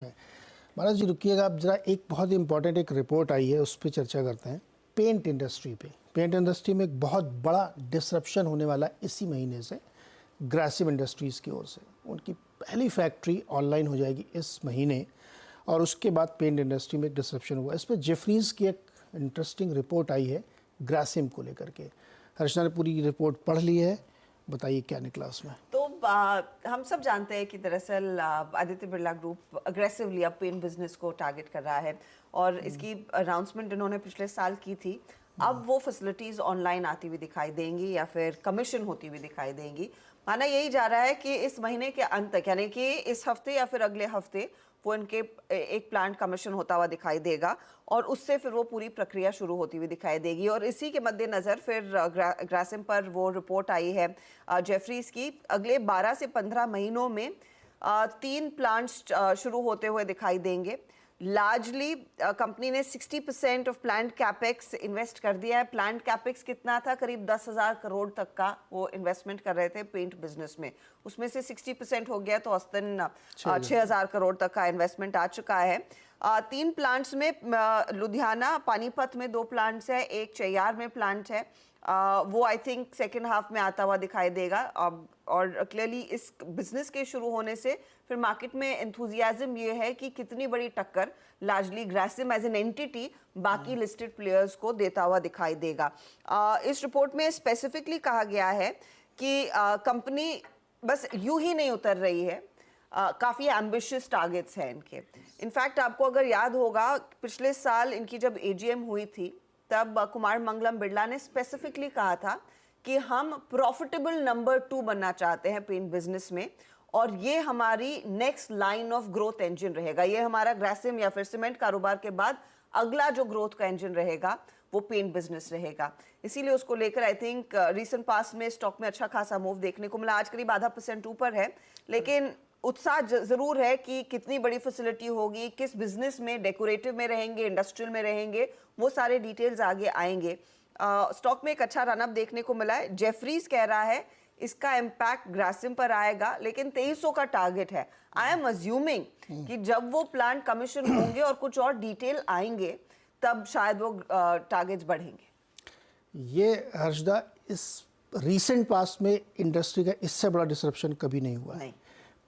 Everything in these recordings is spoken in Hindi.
महाराज जी रुकिएगा, आप जरा एक बहुत इंपॉर्टेंट एक रिपोर्ट आई है उस पर चर्चा करते हैं। पेंट इंडस्ट्री पे, पेंट इंडस्ट्री में एक बहुत बड़ा डिसरप्शन होने वाला है इसी महीने से ग्रासिम इंडस्ट्रीज़ की ओर से। उनकी पहली फैक्ट्री ऑनलाइन हो जाएगी इस महीने और उसके बाद पेंट इंडस्ट्री में एक डिसरप्शन हुआ। इस पर जेफरीज की एक इंटरेस्टिंग रिपोर्ट आई है ग्रासिम को लेकर के। हर्षना ने पूरी रिपोर्ट पढ़ ली है, बताइए क्या निकला उसमें। तो हम सब जानते हैं कि दरअसल आदित्य बिरला ग्रुप अग्रेसिवली अब पेंट बिजनेस को टारगेट कर रहा है और इसकी अनाउंसमेंट इन्होंने पिछले साल की थी। अब वो फैसिलिटीज़ ऑनलाइन आती हुई दिखाई देंगी या फिर कमीशन होती हुई दिखाई देंगी। माना यही जा रहा है कि इस महीने के अंत तक, यानी कि इस हफ्ते या फिर अगले हफ्ते वो इनके एक प्लांट कमीशन होता हुआ दिखाई देगा और उससे फिर वो पूरी प्रक्रिया शुरू होती हुई दिखाई देगी। और इसी के मद्देनज़र फिर ग्रासिम पर वो रिपोर्ट आई है जेफरीज की। अगले 12 से 15 महीनों में 3 प्लांट्स शुरू होते हुए दिखाई देंगे। लार्जली कंपनी ने 60% ऑफ प्लांट कैपेक्स इन्वेस्ट कर दिया है। प्लांट कैपेक्स कितना था? करीब 10,000 करोड़ तक का वो इन्वेस्टमेंट कर रहे थे पेंट बिजनेस में, उसमें से 60% हो गया तो औसतन 6,000 करोड़ तक का इन्वेस्टमेंट आ चुका है। 3 प्लांट्स में लुधियाना पानीपत में 2 प्लांट्स है, एक चैयार में प्लांट है। वो आई थिंक सेकेंड हाफ में आता हुआ दिखाई देगा। और क्लियरली इस बिजनेस के शुरू होने से फिर मार्केट में एंथुजियाज्म ये है कि कितनी बड़ी टक्कर largely Grasim as an entity बाकी लिस्टेड प्लेयर्स को देता हुआ दिखाई देगा। इस रिपोर्ट में स्पेसिफिकली कहा गया है कि कंपनी बस यूं ही नहीं उतर रही है, काफ़ी एम्बिशियस टारगेट्स हैं इनके। इनफैक्ट आपको अगर याद होगा पिछले साल इनकी जब एजीएम हुई थी तब कुमार मंगलम बिरला ने स्पेसिफिकली कहा था कि हम प्रॉफिटेबल नंबर 2 बनना चाहते हैं पेंट बिजनेस में और ये हमारी next line of growth engine रहेगा। ये हमारा ग्रासिम या फिर सीमेंट कारोबार के बाद अगला जो ग्रोथ का इंजन रहेगा वो पेंट बिजनेस रहेगा। इसीलिए उसको लेकर आई थिंक रीसेंट पास में स्टॉक में अच्छा खासा मूव देखने को मिला। आज करीब आधा % ऊपर है, लेकिन उत्साह जरूर है कि कितनी बड़ी फैसिलिटी होगी, किस बिजनेस में, डेकोरेटिव में रहेंगे, इंडस्ट्रियल में रहेंगे, वो सारे डिटेल्स आगे आएंगे। स्टॉक में एक अच्छा रनअप देखने को मिला है। जेफरीज कह रहा है इसका इम्पैक्ट ग्रासिम पर आएगा, लेकिन 2300 का टारगेट है। आई एम अज्यूमिंग कि जब वो प्लांट कमीशन होंगे और कुछ और डिटेल आएंगे तब शायद वो टारगेट्स बढ़ेंगे। ये हर्षदा इस रीसेंट पास में इंडस्ट्री का इससे बड़ा डिसरप्शन कभी नहीं हुआ है।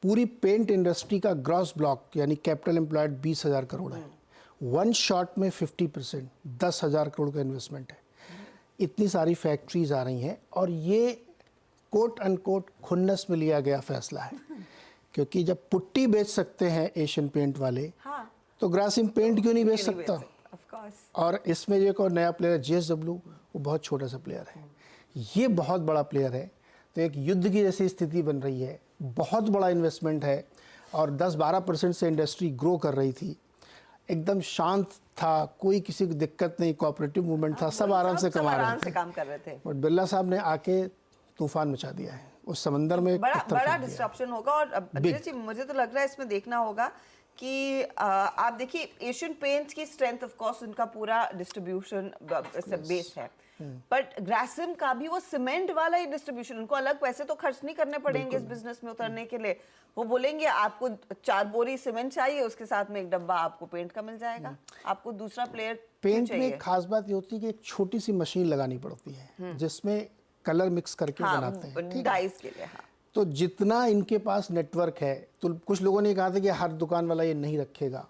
पूरी पेंट इंडस्ट्री का ग्रॉस ब्लॉक यानी कैपिटल एम्प्लॉयड 20,000 करोड़ है। वन शॉट में 50% 10,000 करोड़ का इन्वेस्टमेंट है। इतनी सारी फैक्ट्रीज आ रही हैं और ये कोट अनकोट खुन्नस में लिया गया फैसला है क्योंकि जब पुट्टी बेच सकते हैं एशियन पेंट वाले, हाँ, तो ग्रासिम पेंट क्यों नहीं बेच सकता? और इसमें जो एक और नया प्लेयर JSW, वो बहुत छोटा सा प्लेयर है, ये बहुत बड़ा प्लेयर है। तो एक युद्ध की जैसी स्थिति बन रही है, बहुत बड़ा इन्वेस्टमेंट है और 10-12% से इंडस्ट्री ग्रो कर रही थी। एकदम शांत था, कोई किसी को दिक्कत नहीं, कोऑपरेटिव मूवमेंट था, सब आराम से कमा रहे थे, काम कर रहे थे। बट बिरला साहब ने आके तूफान मचा दिया है उस समंदर में। बड़ा डिस्ट्रप्शन होगा। और मुझे तो लग रहा है इसमें देखना होगा कि आप देखिए एशियन पेंट्स की स्ट्रेंथ ऑफ कोर्स उनका पूरा डिस्ट्रीब्यूशन बेस है, बट ग्रासिम का भी वो सीमेंट वाला ही डिस्ट्रीब्यूशन। उनको अलग पैसे तो खर्च नहीं करने पड़ेंगे इस बिजनेस में उतरने के लिए। वो बोलेंगे आपको 4 बोरी सीमेंट चाहिए, उसके साथ में एक डब्बा आपको पेंट का मिल जाएगा। आपको दूसरा प्लेयर पेंट में एक खास बात ये होती है कि एक छोटी सी मशीन लगानी पड़ती है जिसमें कलर मिक्स करके बनाते हैं डाइस के लिए। हाँ। तो जितना इनके पास नेटवर्क है, तो कुछ लोगों ने कहा था कि हर दुकान वाला ये नहीं रखेगा,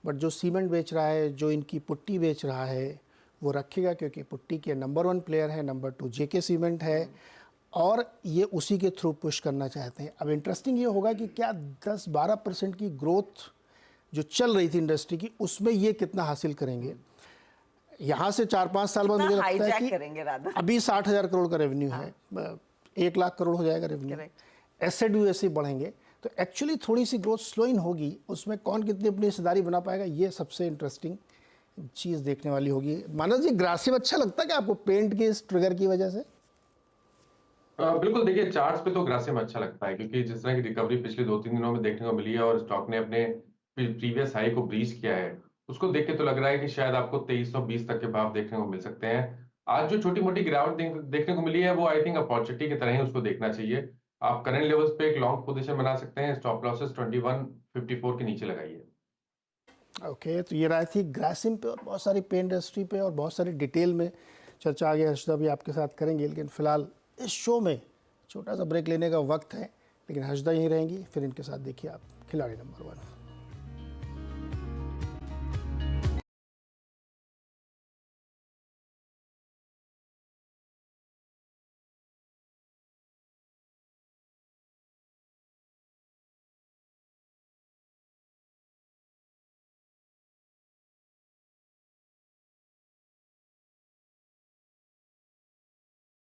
बट जो सीमेंट बेच रहा है, जो इनकी पुट्टी बेच रहा है, वो रखेगा क्योंकि पुट्टी के नंबर 1 प्लेयर है, नंबर 2 JK सीमेंट है और ये उसी के थ्रू पुश करना चाहते हैं। अब इंटरेस्टिंग ये होगा कि क्या 10-12% की ग्रोथ जो चल रही थी इंडस्ट्री की, उसमें ये कितना हासिल करेंगे। यहाँ से 4-5 साल बाद मुझे लगता है कि अभी 60,000 करोड़ का रेवेन्यू है, 1 लाख करोड़ हो जाएगा रेवेन्यू। एसेट भी वैसे बढ़ेंगे, तो एक्चुअली थोड़ी सी ग्रोथ स्लो इन होगी। उसमें कौन कितनी अपनी हिस्सेदारी बना पाएगा, ये सबसे इंटरेस्टिंग चीज़ देखने वाली होगी। मानस जी, ग्रासिम अच्छा लगता है कि आपको पेंट के इस ट्रिगर की वजह से? बिल्कुल, देखिए चार्ट्स पे तो ग्रासिम अच्छा लगता है क्योंकि जिस तरह की रिकवरी पिछले 2-3 दिनों में देखने को मिली है और स्टॉक ने अपने प्रीवियस हाई को ब्रीच किया है, उसको देख के तो लग रहा है कि शायद आपको 2320 तक के भाव देखने को मिल सकते हैं। आज जो छोटी-मोटी गिरावट देखने को मिली है वो आई थिंक अपॉर्चुनिटी की तरह ही उसको देखना चाहिए। आप करंट लेवल्स पे एक लॉन्ग पोजीशन बना सकते हैं। स्टॉप लॉसेस 2154 के नीचे लगाइए। ओके, तो ये राय थी ग्रासिम पे और बहुत सारी पेन इंडस्ट्री पे और बहुत सारी डिटेल में चर्चा आगे हर्षदा भी आपके साथ करेंगे, लेकिन फ़िलहाल इस शो में छोटा सा ब्रेक लेने का वक्त है, लेकिन हर्षदा यहीं रहेंगी। फिर इनके साथ देखिए आप खिलाड़ी नंबर 1।